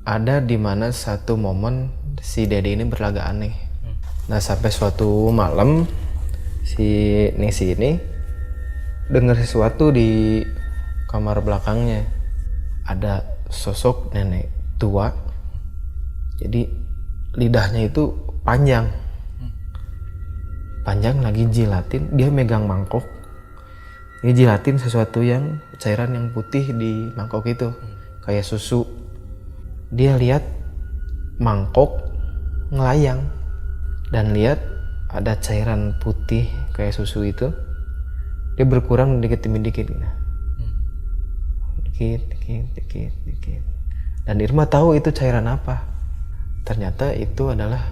Ada di mana satu momen si Dede ini berlagak aneh. Nah sampai suatu malam si Nisi ini dengar sesuatu di kamar belakangnya. Ada sosok nenek tua. Jadi lidahnya itu panjang lagi jilatin. Dia megang mangkok. Dia jilatin sesuatu yang cairan yang putih di mangkok itu, kayak susu. Dia lihat mangkok ngelayang dan lihat ada cairan putih kayak susu itu. Dia berkurang dikit demi dikit. Dikit. Dan Irma tahu itu cairan apa. Ternyata itu adalah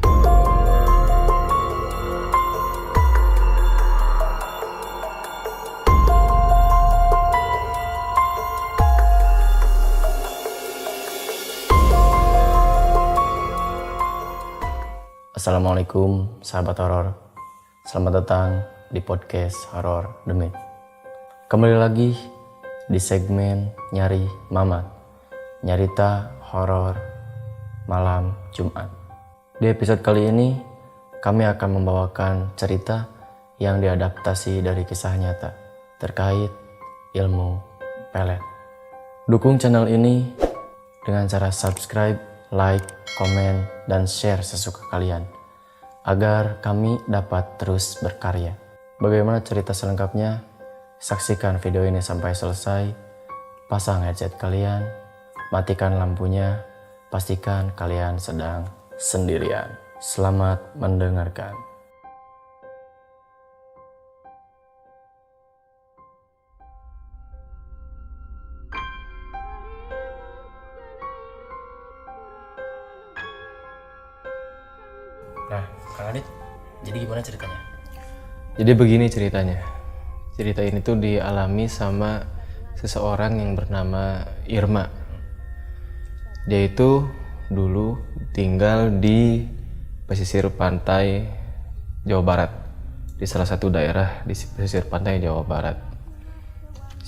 Assalamualaikum sahabat horor. Selamat datang di podcast Horor Demit. Kembali lagi di segmen Nyari Mamat, nyarita horor malam Jumat. Di episode kali ini kami akan membawakan cerita yang diadaptasi dari kisah nyata terkait ilmu pelet. Dukung channel ini dengan cara subscribe, like, komen, dan share sesuka kalian agar kami dapat terus berkarya. Bagaimana cerita selengkapnya? Saksikan video ini sampai selesai. Pasang headset kalian, matikan lampunya, pastikan kalian sedang sendirian. Selamat mendengarkan. Nah, Kang Adit, jadi gimana ceritanya? Jadi begini ceritanya. Cerita ini tuh dialami sama seseorang yang bernama Irma. Dia itu dulu tinggal di pesisir pantai Jawa Barat, di salah satu daerah di pesisir pantai Jawa Barat.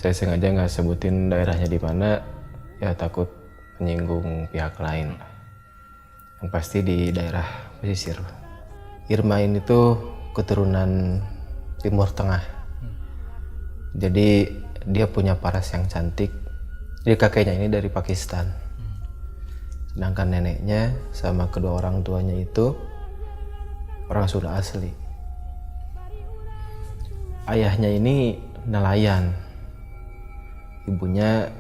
Saya sengaja nggak sebutin daerahnya di mana, ya takut menyinggung pihak lain. Yang pasti di daerah pesisir. Irma ini tuh keturunan Timur Tengah. Jadi dia punya paras yang cantik. Jadi kakeknya ini dari Pakistan. Sedangkan neneknya sama kedua orang tuanya itu orang Sunda asli. Ayahnya ini nelayan. Ibunya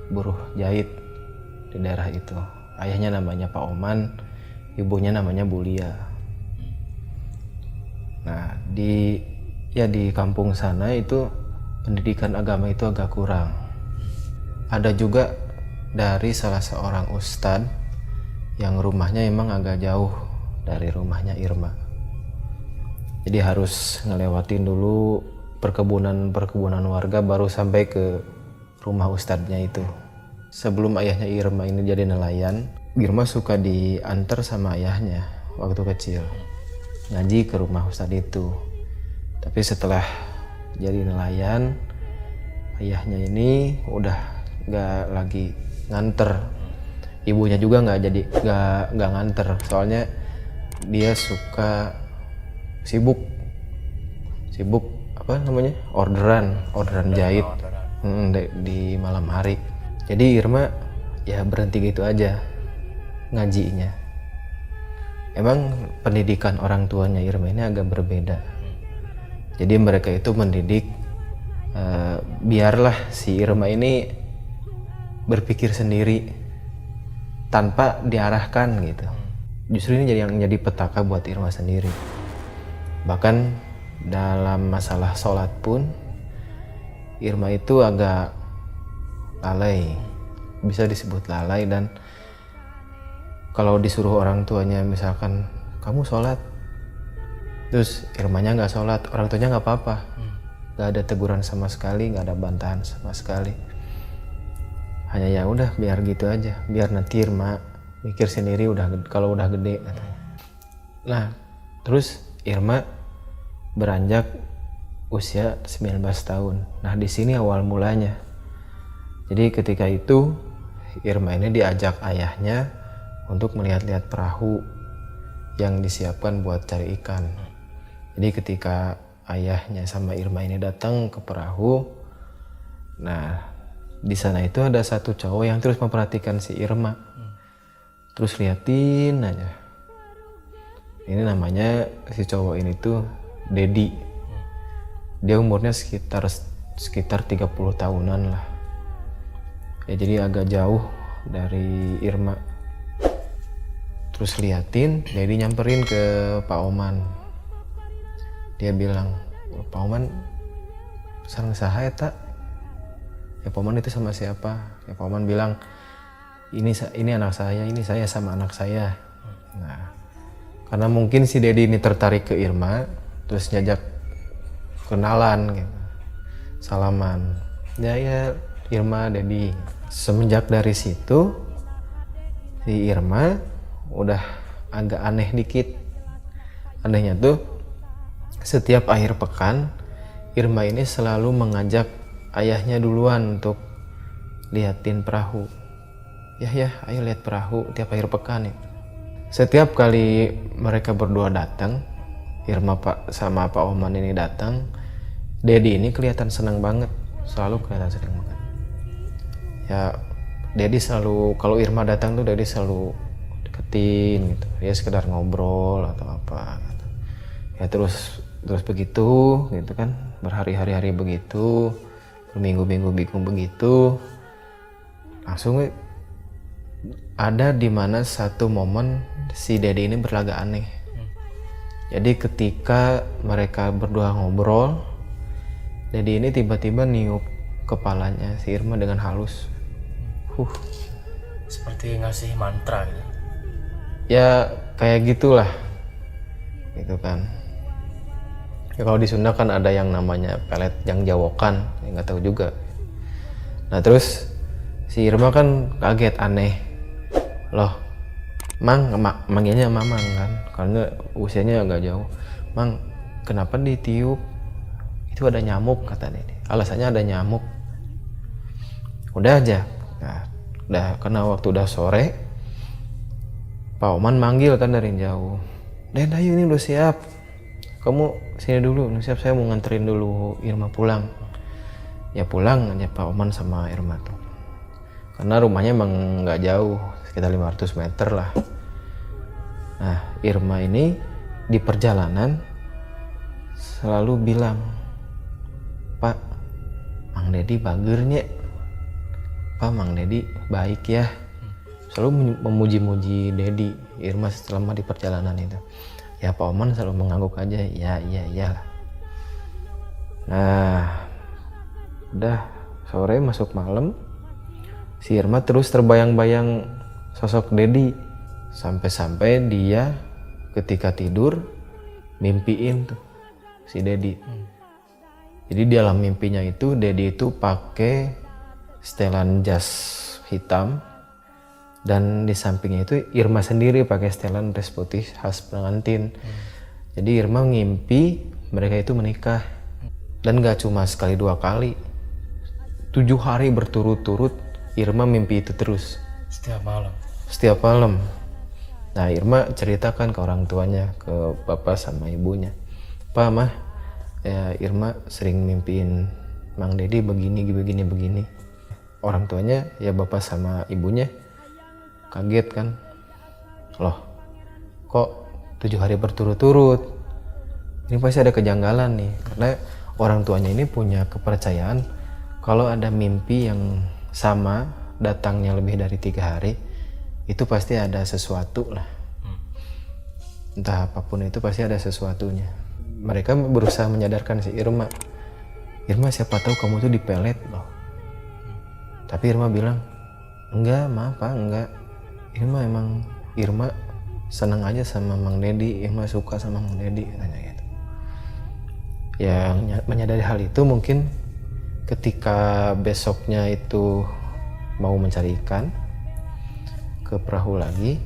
buruh jahit di daerah itu. Ayahnya namanya Pak Oman, ibunya namanya Bulia. Nah, di kampung sana itu pendidikan agama itu agak kurang. Ada juga dari salah seorang ustadz yang rumahnya emang agak jauh dari rumahnya Irma. Jadi harus ngelewatin dulu perkebunan warga baru sampai ke rumah ustadznya itu. Sebelum ayahnya Irma ini jadi nelayan, Irma suka diantar sama ayahnya waktu kecil ngaji ke rumah ustadz itu. Tapi setelah jadi nelayan, ayahnya ini udah gak lagi nganter. Ibunya juga gak nganter, soalnya dia suka sibuk orderan jahit di malam hari. Jadi Irma ya berhenti gitu aja ngajinya. Emang pendidikan orang tuanya Irma ini agak berbeda. Jadi mereka itu mendidik biarlah si Irma ini berpikir sendiri tanpa diarahkan gitu. Justru ini jadi petaka buat Irma sendiri. Bahkan dalam masalah sholat pun Irma itu agak lalai, bisa disebut lalai. Dan kalau disuruh orang tuanya misalkan kamu sholat, terus Irmanya nggak sholat, orang tuanya nggak apa-apa, nggak ada teguran sama sekali, nggak ada bantahan sama sekali. Hanya ya udah biar gitu aja, biar nanti Irma mikir sendiri kalau udah gede. Nah terus Irma beranjak usia 19 tahun. Nah di sini awal mulanya. Jadi ketika itu Irma ini diajak ayahnya untuk melihat-lihat perahu yang disiapkan buat cari ikan. Jadi ketika ayahnya sama Irma ini datang ke perahu, nah di sana itu ada satu cowok yang terus memperhatikan si Irma, terus liatin aja. Ini namanya si cowok ini tuh Dedi. Dia umurnya sekitar 30 tahunan lah. Ya jadi agak jauh dari Irma. Terus liatin, Dedi nyamperin ke Pak Oman. Dia bilang, Pak Oman sareng saha eta? Ya Pak Oman itu sama siapa? Ya Pak Oman bilang, ini anak saya, ini saya sama anak saya. Nah, karena mungkin si Dedi ini tertarik ke Irma, terus nyajak kenalan gitu. Salaman. Ya Irma, Dedi. Semenjak dari situ si Irma udah agak aneh dikit. Anehnya tuh setiap akhir pekan Irma ini selalu mengajak ayahnya duluan untuk liatin perahu. Ya, ayo lihat perahu tiap akhir pekan ya. Setiap kali mereka berdua datang, Irma sama Pak Oman ini datang, Dedi ini kelihatan senang banget, selalu kelihatan senang banget. Ya, Dedi selalu, kalau Irma datang tuh Dedi selalu deketin gitu. Ya sekedar ngobrol atau apa gitu. Ya terus begitu gitu kan, berhari-hari begitu, berminggu-minggu begitu. Langsung ada di mana satu momen si Dedi ini berlagak aneh. Jadi ketika mereka berdua ngobrol, Dedi ini tiba-tiba niup kepalanya si Irma dengan halus. Seperti ngasih mantra gitu. Ya kayak gitulah, gitu kan. Ya kalau di Sunda kan ada yang namanya pelet yang jawokan, ya nggak tahu juga. Nah terus si Irma kan kaget, aneh. Loh, manggilnya Mamang kan, karena usianya agak jauh. Mang, kenapa ditiup? Itu ada nyamuk kata Dedi. Alasannya ada nyamuk. Udah aja. Nah, karena waktu udah sore, Pak Oman manggil kan dari jauh. Den, ayo ini udah siap. Kamu sini dulu, siap, saya mau nganterin dulu Irma pulang. Ya pulang aja Pak Oman sama Irma tuh. Karena rumahnya emang nggak jauh, sekitar 500 meter lah. Nah, Irma ini di perjalanan selalu bilang, Pak, Mang Dedi bagernya. Pak, Mang Dedi baik ya. Selalu memuji-muji Dedi, Irma selama di perjalanan itu. Ya Pak Oman selalu mengangguk aja, iyalah. Nah, udah sore masuk malam, si Irma terus terbayang-bayang sosok Dedi. Sampai-sampai dia ketika tidur mimpiin tuh si Dedi. Jadi dalam mimpinya itu Dedi itu pakai setelan jas hitam, dan di sampingnya itu Irma sendiri pakai setelan dress putih khas pengantin. Jadi Irma ngimpi mereka itu menikah, dan gak cuma sekali 2 kali, 7 hari berturut-turut Irma mimpi itu terus setiap malam. Nah Irma ceritakan ke orang tuanya, ke bapak sama ibunya, Pak, Mah, ya Irma sering mimpiin Mang Dedi begini. Orang tuanya ya bapak sama ibunya kaget kan, loh kok 7 hari berturut-turut, ini pasti ada kejanggalan nih. Karena orang tuanya ini punya kepercayaan kalau ada mimpi yang sama datangnya lebih dari 3 hari, itu pasti ada sesuatu lah. Entah apapun itu pasti ada sesuatunya. Mereka berusaha menyadarkan si Irma, siapa tahu kamu tuh dipelet loh. Tapi Irma bilang, enggak, maaf Pak, enggak. Irma senang aja sama Mang Dedi, Irma suka sama Mang Dedi, katanya gitu. Yang menyadari hal itu mungkin ketika besoknya itu mau mencari ikan ke perahu lagi,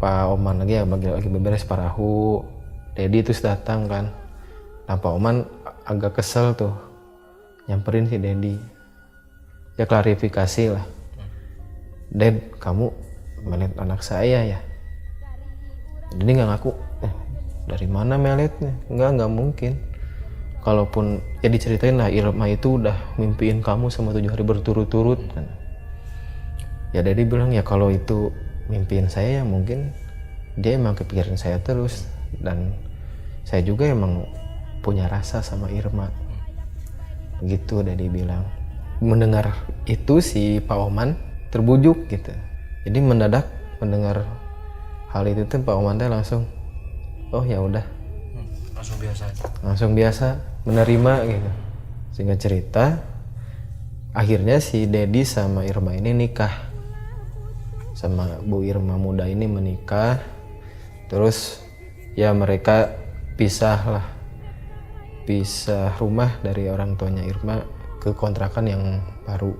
Pak Oman lagi beberes perahu, Dedi terus datang kan. Nah Pak Oman agak kesel tuh, nyamperin si Dedi, ya klarifikasi lah. Dad, kamu melet anak saya ya? Jadi nggak ngaku. Dari mana meletnya? Nggak mungkin. Kalaupun ya diceritain lah, Irma itu udah mimpiin kamu sama 7 hari berturut-turut kan. Ya Daddy bilang ya kalau itu mimpiin saya ya mungkin dia emang kepikiran saya terus, dan saya juga emang punya rasa sama Irma. Begitu Daddy bilang. Mendengar itu si Pak Oman terbujuk gitu. Jadi mendadak mendengar hal itu tuh Pak Oman teh langsung, oh ya udah, langsung biasa menerima gitu. Singkat cerita, akhirnya si Daddy sama Irma ini nikah, sama Bu Irma muda ini menikah. Terus ya mereka pisah rumah dari orang tuanya Irma ke kontrakan yang baru.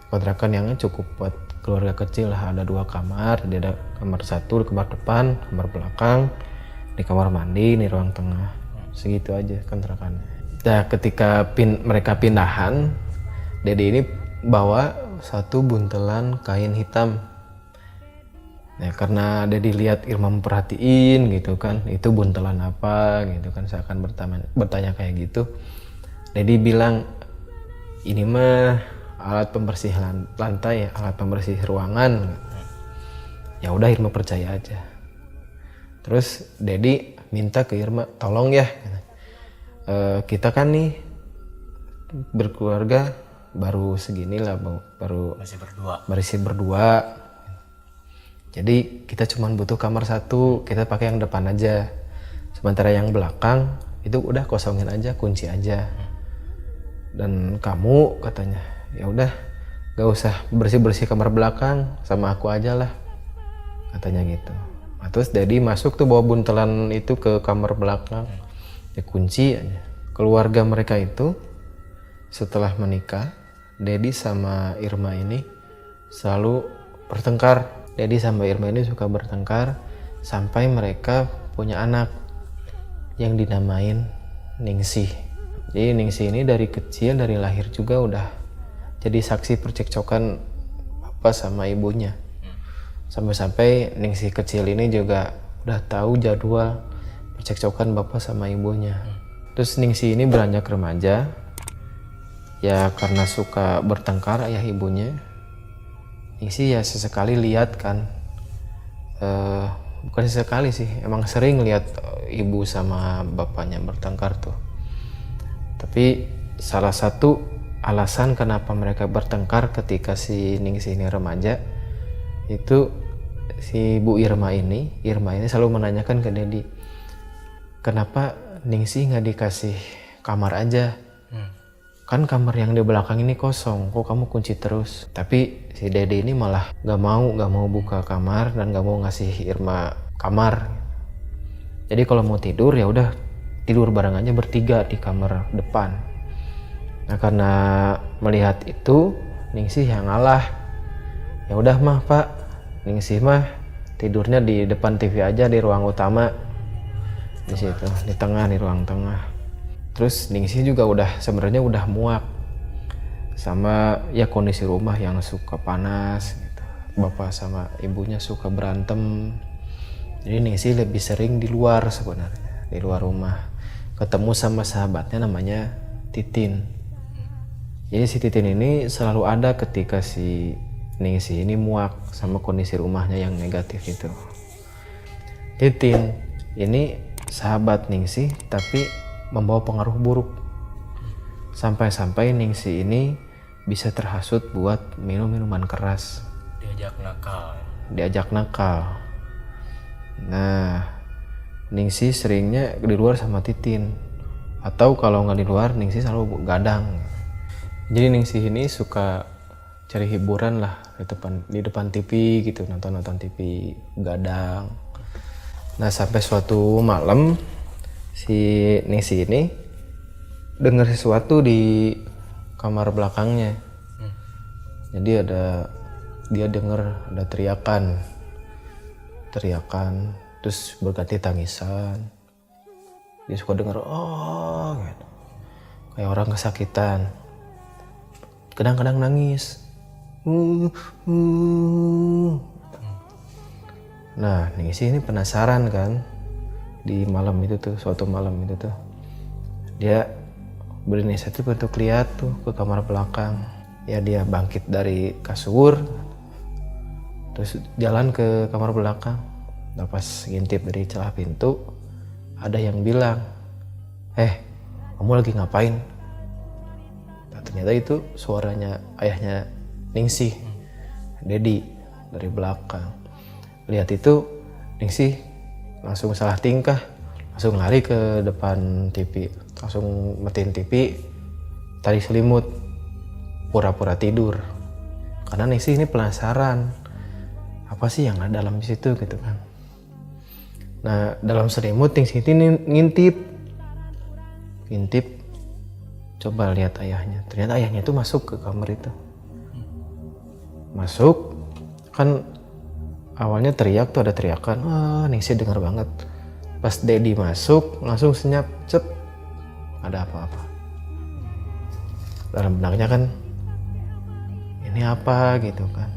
Kontrakan yang cukup buat keluarga kecil lah, ada 2 kamar. Dia ada kamar 1 di kamar depan, kamar belakang, di kamar mandi, di ruang tengah. Segitu aja kontrakannya. Nah ketika mereka pindahan, Daddy ini bawa 1 buntelan kain hitam. Nah karena Daddy lihat Irma memperhatiin gitu kan, itu buntelan apa gitu kan, seakan bertanya kayak gitu. Daddy bilang, ini mah alat pembersih lantai ya, alat pembersih ruangan. Ya udah Irma percaya aja. Terus Daddy minta ke Irma, tolong ya, kita kan nih berkeluarga baru segini lah, baru masih berdua. Jadi kita cuma butuh kamar 1, kita pakai yang depan aja. Sementara yang belakang itu udah kosongin aja, kunci aja. Dan kamu katanya, ya udah gak usah bersih kamar belakang, sama aku aja lah, katanya gitu. Nah, terus Daddy masuk tuh bawa buntelan itu ke kamar belakang, ya kunci aja. Keluarga mereka itu setelah menikah, Daddy sama Irma ini selalu bertengkar. Daddy sama Irma ini suka bertengkar sampai mereka punya anak yang dinamain Ningsih. Jadi Ningsih ini dari kecil, dari lahir juga udah jadi saksi percekcokan bapak sama ibunya. Sampai-sampai Ningsih kecil ini juga udah tahu jadwal percekcokan bapak sama ibunya. Terus Ningsih ini beranjak remaja, ya karena suka bertengkar ayah ibunya, Ningsih ya sesekali lihat kan, bukan sesekali sih, emang sering lihat ibu sama bapaknya bertengkar tuh. Tapi salah satu alasan kenapa mereka bertengkar ketika si Ningsih ini remaja, itu si Bu Irma ini selalu menanyakan ke Daddy, kenapa Ningsih nggak dikasih kamar aja? Kan kamar yang di belakang ini kosong, kok kamu kunci terus? Tapi si Daddy ini malah nggak mau buka kamar dan nggak mau ngasih Irma kamar. Jadi kalau mau tidur ya udah tidur bareng aja bertiga di kamar depan. Nah karena melihat itu, Ningsih yang ngalah. Ya udah mah Pak, Ningsih mah tidurnya di depan TV aja di ruang utama, di situ, di tengah, di ruang tengah. Terus Ningsih juga sebenarnya udah muak sama ya kondisi rumah yang suka panas gitu. Bapak sama ibunya suka berantem. Jadi Ningsih lebih sering di luar sebenarnya, di luar rumah. Ketemu sama sahabatnya namanya Titin. Jadi si Titin ini selalu ada ketika si Ningsih ini muak sama kondisi rumahnya yang negatif itu. Titin ini sahabat Ningsih tapi membawa pengaruh buruk. Sampai-sampai Ningsih ini bisa terhasut buat minum minuman keras. Diajak nakal. Nah, Ningsih seringnya di luar sama Titin, atau kalau nggak di luar Ningsih selalu gadang. Jadi Ningsih ini suka cari hiburan lah di depan TV gitu, nonton TV gadang. Nah sampai suatu malam si Ningsih ini dengar sesuatu di kamar belakangnya. Jadi dia dengar ada teriakan, terus berganti tangisan. Dia suka dengar oh gitu, kayak orang kesakitan. Kadang-kadang nangis, Nah, Ningsih ini penasaran kan, di malam itu tuh, suatu malam itu tuh, dia berinisiatif untuk lihat tuh ke kamar belakang. Ya dia bangkit dari kasur, terus jalan ke kamar belakang. Nah, pas ngintip dari celah pintu, ada yang bilang, kamu lagi ngapain? Nah, ternyata itu suaranya ayahnya Ningsih, Dedi, dari belakang. Lihat itu, Ningsih langsung salah tingkah, langsung lari ke depan TV, langsung matiin TV, tarik selimut, pura-pura tidur. Karena Ningsih ini penasaran, apa sih yang ada dalam situ gitu kan. Nah, dalam selimut Ningsih ini ngintip, coba lihat ayahnya. Ternyata ayahnya itu masuk ke kamar itu. Masuk, kan awalnya teriak tuh, ada teriakan. Wah, Ningsih dengar banget. Pas Dedi masuk, langsung senyap, cep, ada apa-apa. Dalam benaknya kan, ini apa gitu kan.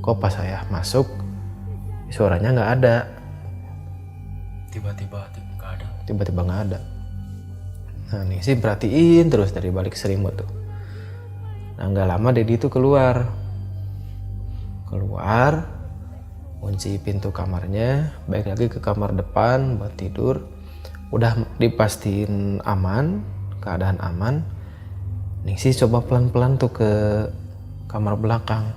Kok pas ayah masuk, suaranya nggak ada. Tiba-tiba nggak ada. Nah, Ningsih perhatiin terus dari balik selimut tuh. Nah, nggak lama Dedi itu keluar, kunci pintu kamarnya, balik lagi ke kamar depan buat tidur. Udah dipastiin aman, keadaan aman. Ningsih coba pelan-pelan tuh ke kamar belakang.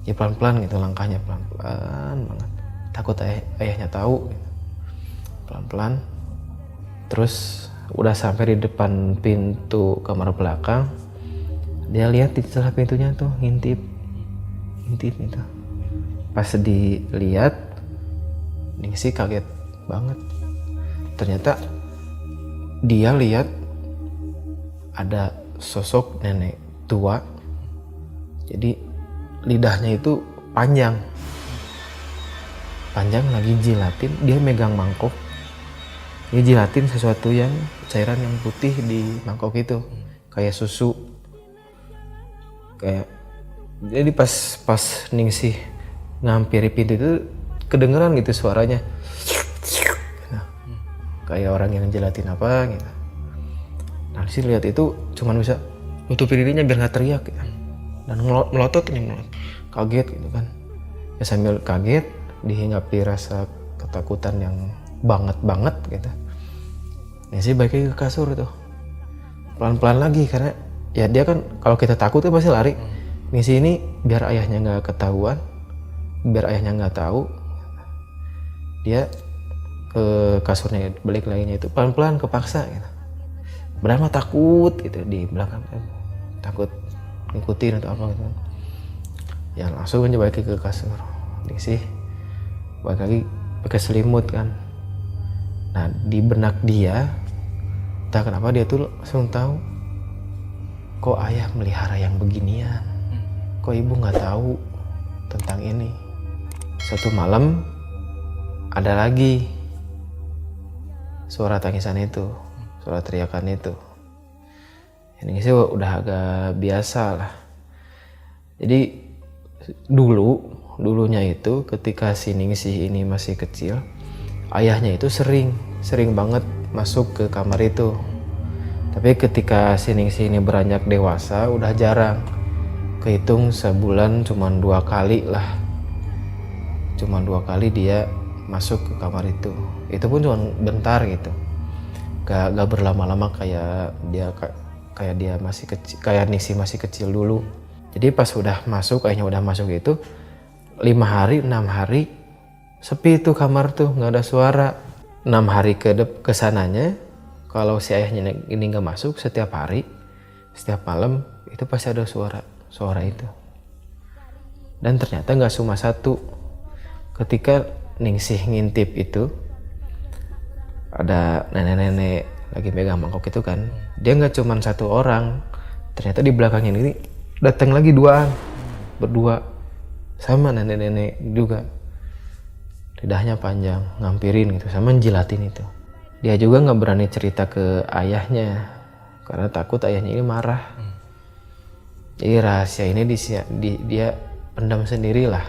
Ya pelan-pelan gitu langkahnya, pelan-pelan banget. Takut ayahnya tahu gitu. Pelan-pelan. Terus udah sampai di depan pintu kamar belakang. Dia lihat di celah pintunya tuh ngintip gitu. Pas dilihat, Ningsih kaget banget. Ternyata dia lihat ada sosok nenek tua. Jadi lidahnya itu panjang lagi jilatin. Dia megang mangkok, dia jilatin sesuatu yang cairan yang putih di mangkok itu, kayak susu. Jadi pas Ningsih ngampiri pintu itu kedengeran gitu suaranya, nah, kayak orang yang jelatin apa gitu. Nah, Ningsih lihat itu cuman bisa nutupin dirinya biar nggak teriak gitu. Dan melotot kaget gitu kan. Ya sambil kaget dihinggapi rasa ketakutan yang banget gitu. Ningsih balik lagi ke kasur tuh, pelan-pelan lagi, karena ya dia kan kalau kita takut tuh pasti lari. Ningsih ini biar ayahnya nggak ketahuan, biar ayahnya nggak tahu, dia ke kasurnya balik laginya itu pelan-pelan, kepaksa gitu. Padahal mah takut gitu di belakang, takut ngikutin atau apa gitu. Ya langsung aja balik ke kasur. Ningsih balik lagi pakai selimut kan. Nah, di benak dia, entah kenapa dia tuh langsung tahu, kok ayah melihara yang beginian, kok ibu nggak tahu tentang ini. Suatu malam ada lagi suara tangisan itu, suara teriakan itu. Ini sih udah agak biasa lah. Jadi dulunya itu ketika si Ningsih ini masih kecil, ayahnya itu sering banget masuk ke kamar itu. Tapi ketika si Ningsih ini beranjak dewasa, udah jarang. Kehitung sebulan cuman 2 kali lah. Cuman 2 kali dia masuk ke kamar itu. Itu pun cuma bentar gitu. Gak berlama-lama kayak dia masih kecil, kayak Ningsih masih kecil dulu. Jadi pas udah masuk, ayahnya udah masuk itu, 5 hari, 6 hari sepi tuh kamar tuh, nggak ada suara. 6 hari ke sananya, kalau si ayahnya ini nggak masuk, setiap hari, setiap malam itu pasti ada suara itu. Dan ternyata nggak cuma satu. Ketika Ningsih ngintip itu, ada nenek-nenek lagi megang mangkok itu kan, dia nggak cuma 1 orang. Ternyata di belakangnya ini datang lagi berdua, sama nenek-nenek juga. Lidahnya panjang, ngampirin gitu, sama jilatin itu. Dia juga nggak berani cerita ke ayahnya karena takut ayahnya ini marah. Jadi rahasia ini dia pendam sendirilah.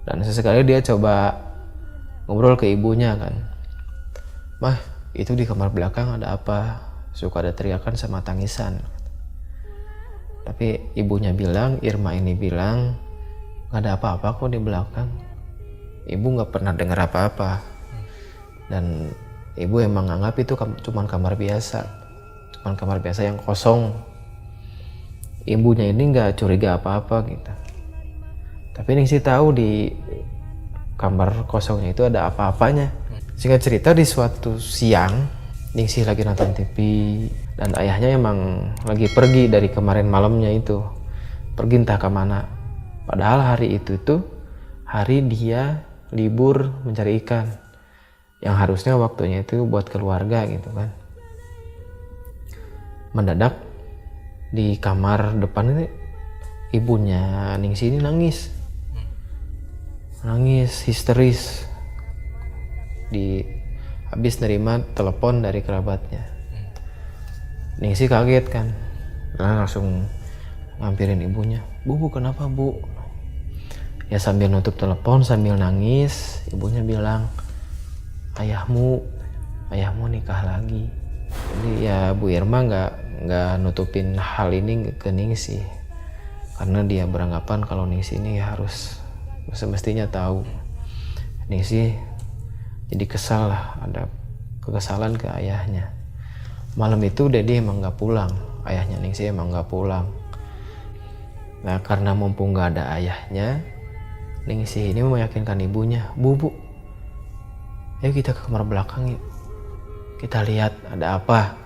Dan sesekali dia coba ngobrol ke ibunya kan. Mah, itu di kamar belakang ada apa? Suka ada teriakan sama tangisan. Tapi ibunya bilang, Irma ini bilang, gak ada apa-apa kok di belakang. Ibu gak pernah dengar apa-apa. Dan ibu emang nganggap itu cuma kamar biasa. Cuma kamar biasa yang kosong. Ibunya ini gak curiga apa-apa gitu. Tapi Ningsih tahu di kamar kosongnya itu ada apa-apanya. Singkat cerita, di suatu siang Ningsih lagi nonton TV dan ayahnya emang lagi pergi dari kemarin malamnya itu. Pergi entah kemana. Padahal hari itu tuh hari dia libur mencari ikan. Yang harusnya waktunya itu buat keluarga gitu kan. Mendadak di kamar depan ini ibunya Ningsih ini nangis histeris habis nerima telepon dari kerabatnya. Ningsih kaget kan, langsung ngampirin ibunya. Bu kenapa bu? Ya sambil nutup telepon sambil nangis, ibunya bilang, ayahmu nikah lagi. Jadi ya Bu Irma nggak nutupin hal ini ke Ningsih, karena dia beranggapan kalau Ningsih ini harus semestinya tahu. Ningsih jadi kesal lah, ada kekesalan ke ayahnya. Malam itu Dedi emang nggak pulang, ayahnya Ningsih emang nggak pulang. Nah karena mumpung nggak ada ayahnya, Ningsih ini meyakinkan ibunya, bu, ayo kita ke kamar belakang yuk, kita lihat ada apa.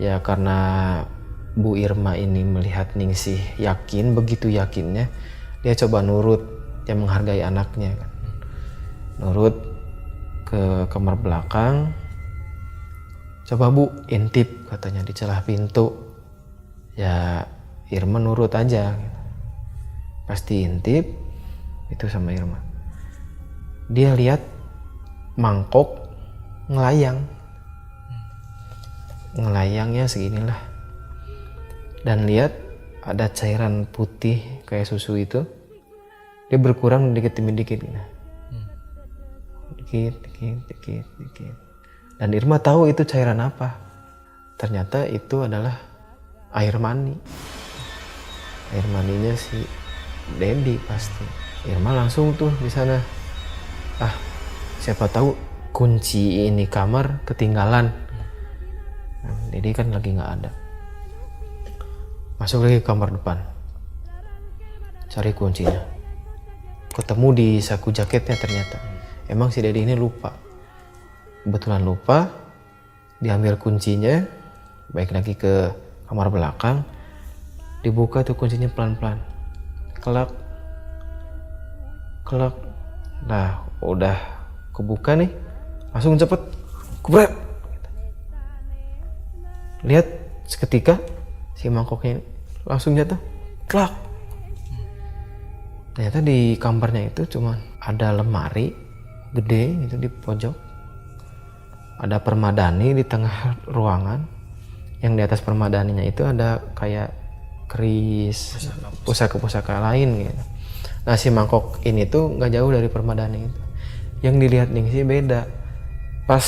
Ya karena Bu Irma ini melihat Ningsih yakin, begitu yakinnya dia coba nurut, dia menghargai anaknya kan. Nurut ke kamar belakang. Coba bu, intip katanya di celah pintu. Ya Irma nurut aja. Pasti intip itu sama Irma. Dia lihat mangkok ngelayang. Ngelayangnya seginilah. Dan lihat ada cairan putih kayak susu itu. Dia berkurang dikit demi dikit gitu. Dikit. Dan Irma tahu itu cairan apa. Ternyata itu adalah air mani. Air maninya si Dedi pasti. Irma langsung tuh di sana. Siapa tahu kunci ini kamar ketinggalan. Nah, Dedi kan lagi nggak ada. Masuk lagi ke kamar depan. Cari kuncinya. Ketemu di saku jaketnya ternyata. Emang si Dedi ini lupa. Kebetulan lupa, diambil kuncinya, balik lagi ke kamar belakang, dibuka tuh kuncinya pelan-pelan, kelak, nah udah kebuka nih, langsung cepet, kubret, lihat seketika si mangkoknya langsung jatuh, kelak. Ternyata di kamarnya itu cuma ada lemari gede itu di pojok. Ada permadani di tengah ruangan. Yang di atas permadaninya itu ada kayak keris, pusaka-pusaka lain gitu. Nah si mangkok ini tuh nggak jauh dari permadani itu. Yang dilihat Ningsih beda. Pas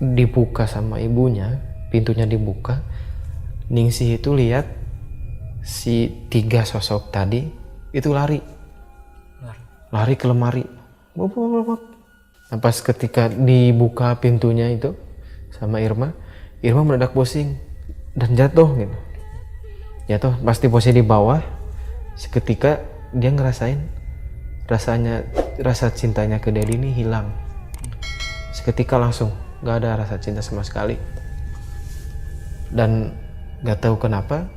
dibuka sama ibunya, pintunya dibuka, Ningsih itu lihat si 3 sosok tadi itu lari ke lemari. Nah, pas ketika dibuka pintunya itu sama Irma mendadak pusing dan jatuh gitu. Jatuh pasti posisi di bawah. Seketika dia ngerasain rasa cintanya ke Dedi ini hilang. Seketika langsung nggak ada rasa cinta sama sekali. Dan nggak tahu kenapa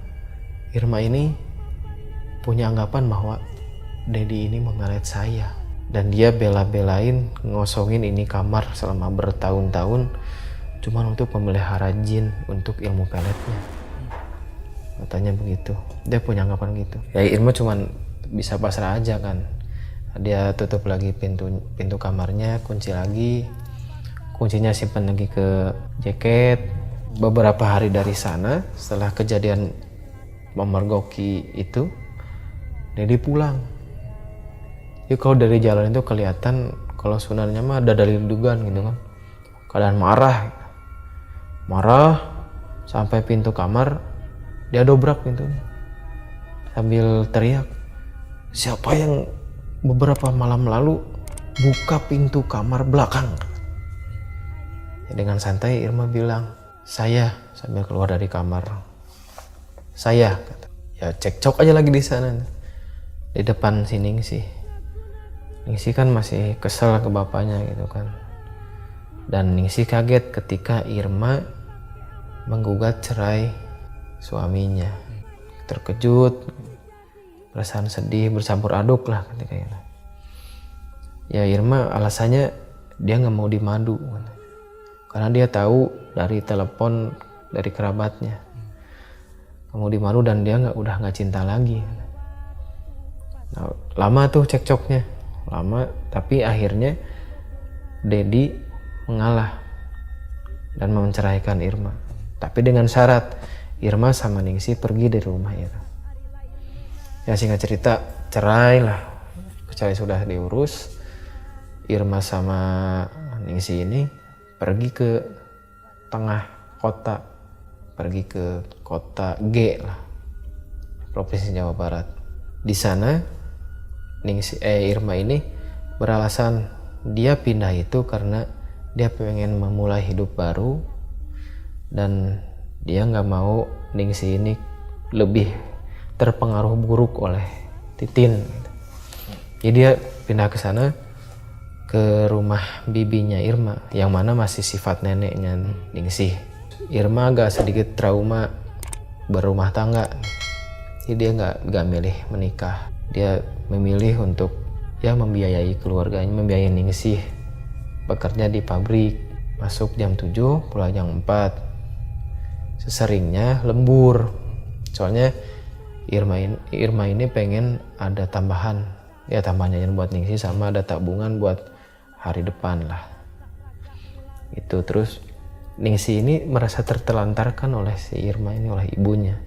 Irma ini punya anggapan bahwa Dedi ini mengaret saya. Dan dia bela-belain ngosongin ini kamar selama bertahun-tahun cuma untuk memelihara jin untuk ilmu peletnya. Katanya begitu. Dia punya anggapan gitu. Ya Irma cuman bisa pasrah aja kan. Dia tutup lagi pintu kamarnya, kunci lagi. Kuncinya simpan lagi ke jaket. Beberapa hari dari sana setelah kejadian memergoki itu, Dedi pulang. Ya kalau dari jalan itu kelihatan kalau Sunannya mah ada dari dugaan gitu kan. Keadaan marah sampai pintu kamar dia dobrak pintunya sambil teriak, siapa yang beberapa malam lalu buka pintu kamar belakang? Ya, dengan santai Irma bilang, saya, sambil keluar dari kamar. Saya, kata. Ya cekcok aja lagi di sana, di depan si Ningsih. Ningsih kan masih kesel ke bapaknya gitu kan. Dan Ningsih kaget ketika Irma menggugat cerai suaminya. Terkejut, perasaan sedih bercampur aduk lah ketika itu. Ya Irma alasannya dia nggak mau dimadu karena dia tahu dari telepon dari kerabatnya nggak mau dimadu dan dia udah nggak cinta lagi. Nah, lama tuh cekcoknya, lama, tapi akhirnya Dedi mengalah dan menceraikan Irma, tapi dengan syarat Irma sama Ningsih pergi dari rumah itu. Ya singkat cerita cerai lah, cerai sudah diurus. Irma sama Ningsih ini pergi ke tengah kota, pergi ke kota G lah, provinsi Jawa Barat. Di sana Irma ini beralasan dia pindah itu karena dia pengen memulai hidup baru dan dia nggak mau Ningsih ini lebih terpengaruh buruk oleh Titin. Jadi dia pindah ke sana, ke rumah bibinya Irma yang mana masih sifat neneknya Ningsih. Irma agak sedikit trauma berumah tangga, jadi dia nggak milih menikah. Dia memilih untuk ya membiayai keluarganya, membiayai Ningsih. Bekerja di pabrik, masuk jam 7, pulang jam 4. Seseringnya lembur, soalnya Irma ini pengen ada tambahan, ya tambahannya buat Ningsih sama ada tabungan buat hari depan lah. Itu terus Ningsih ini merasa tertelantarkan oleh si Irma ini, oleh ibunya.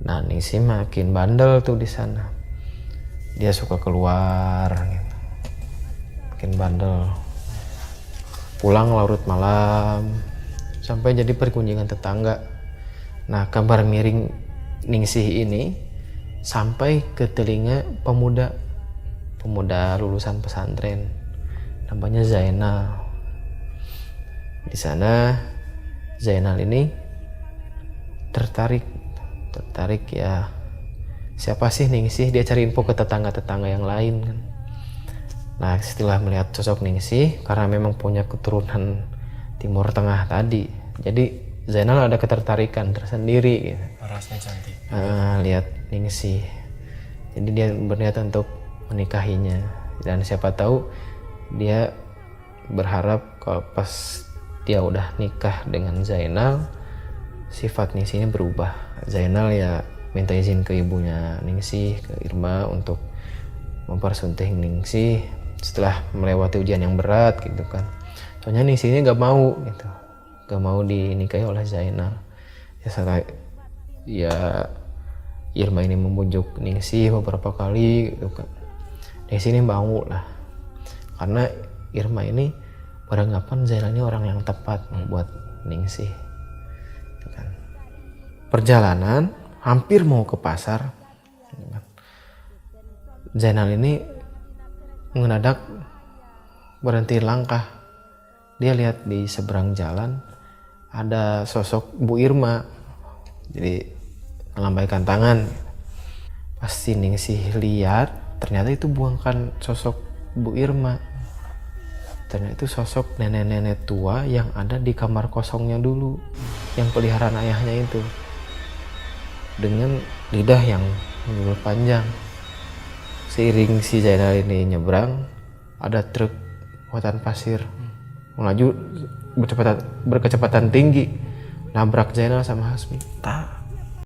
Nah Ningsih makin bandel tuh di sana. Dia suka keluar, gitu. Makin bandel. Pulang larut malam, sampai jadi perkunjungan tetangga. Nah kabar miring Ningsih ini sampai ke telinga pemuda lulusan pesantren, namanya Zainal. Di sana Zainal ini tertarik ya, siapa sih Ningsih? Dia cari info ke tetangga-tetangga yang lain kan. Nah setelah melihat sosok Ningsih, karena memang punya keturunan Timur Tengah tadi, jadi Zainal ada ketertarikan tersendiri gitu. Parasnya cantik. Lihat Ningsih, jadi dia berniat untuk menikahinya. Dan siapa tahu dia berharap kalau pas dia udah nikah dengan Zainal, sifat Ningsih ini berubah. Zainal ya minta izin ke ibunya Ningsih, ke Irma untuk mempersunting Ningsih setelah melewati ujian yang berat gitu kan. Soalnya Ningsih ini gak mau gitu, gak mau dinikahi oleh Zainal. Ya setelah Irma ini membujuk Ningsih beberapa kali gitu kan. Ningsih ini mau lah, karena Irma ini beranggapan Zainal ini orang yang tepat buat Ningsih gitu kan. Perjalanan hampir mau ke pasar gitu kan. Zainal ini mendadak berhenti langkah. Dia lihat di seberang jalan ada sosok Bu Irma, jadi melambaikan tangan. Pasti Ningsih lihat, ternyata itu bukan sosok Bu Irma, ternyata itu sosok nenek-nenek tua yang ada di kamar kosongnya dulu, yang peliharaan ayahnya itu, dengan lidah yang panjang. Seiring si Zainal ini nyebrang, ada truk muatan pasir melaju berkecepatan tinggi, nabrak Zainal sama Hasmi.